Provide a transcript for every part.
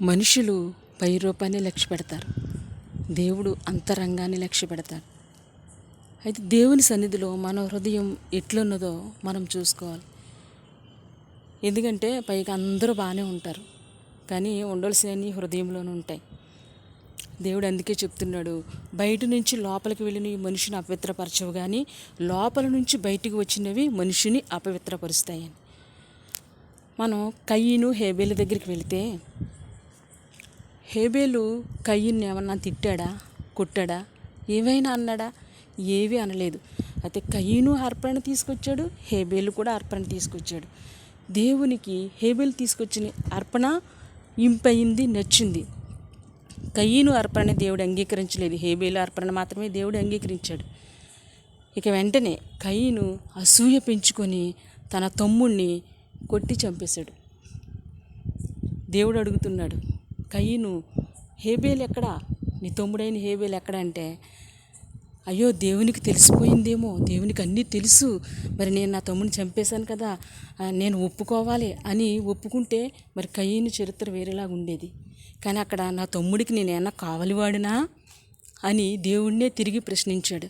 మనుషులు పై రూపాన్ని లక్ష్య పెడతారు, దేవుడు అంతరంగాన్ని లక్ష్య పెడతాడు. అయితే దేవుని సన్నిధిలో మన హృదయం ఎట్లున్నదో మనం చూసుకోవాలి. ఎందుకంటే పైకి అందరూ బాగానే ఉంటారు, కానీ ఉండవలసినవి హృదయంలోనే ఉంటాయి. దేవుడు అందుకే చెప్తున్నాడు, బయట నుంచి లోపలికి వెళ్ళిన ఈ మనిషిని అపవిత్రపరచవు, కానీ లోపల నుంచి బయటికి వచ్చినవి మనిషిని అపవిత్రపరుస్తాయని. మనం కయ్యను హేబేలు దగ్గరికి వెళితే, హేబేలు కయ్యన్ని ఏమన్నా తిట్టాడా, కొట్టాడా, ఏవైనా అన్నాడా? ఏవి అనలేదు. అయితే కయ్యను అర్పణ తీసుకొచ్చాడు, హేబేలు కూడా అర్పణ తీసుకొచ్చాడు. దేవునికి హేబేలు తీసుకొచ్చిన అర్పణ ఇంపయింది, నచ్చింది. కయ్యను అర్పణ దేవుడు అంగీకరించలేదు, హేబేలు అర్పణ మాత్రమే దేవుడు అంగీకరించాడు. ఇక వెంటనే కయ్యను అసూయ పెంచుకొని తన తమ్ముణ్ణి కొట్టి చంపేశాడు. దేవుడు అడుగుతున్నాడు, కయ్యను, హేబేలు ఎక్కడా, నీ తమ్ముడైన హేబేలు ఎక్కడ అంటే, అయ్యో దేవునికి తెలిసిపోయిందేమో, దేవునికి అన్నీ తెలుసు, మరి నేను నా తమ్ముడిని చంపేశాను కదా, నేను ఒప్పుకోవాలి అని ఒప్పుకుంటే మరి కయ్యను చరిత్ర వేరేలాగా ఉండేది. కానీ అక్కడ నా తమ్ముడికి నేనేమన్నా కావలివాడినా అని దేవుడినే తిరిగి ప్రశ్నించాడు.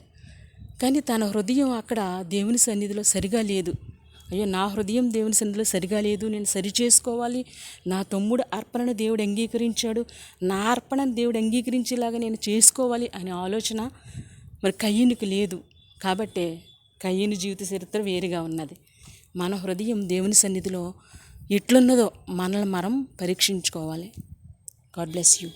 కానీ తన హృదయం అక్కడ దేవుని సన్నిధిలో సరిగా లేదు. అయ్యో నా హృదయం దేవుని సన్నిధిలో సరిగా లేదు, నేను సరి చేసుకోవాలి, నా తమ్ముడు అర్పణను దేవుడు అంగీకరించాడు, నా అర్పణను దేవుడు అంగీకరించేలాగా నేను చేసుకోవాలి అనే ఆలోచన మరి కయ్యనుకి లేదు. కాబట్టే కయ్యను జీవిత చరిత్ర వేరుగా ఉన్నది. మన హృదయం దేవుని సన్నిధిలో ఎట్లున్నదో మనల్ని మనం పరీక్షించుకోవాలి. God bless you.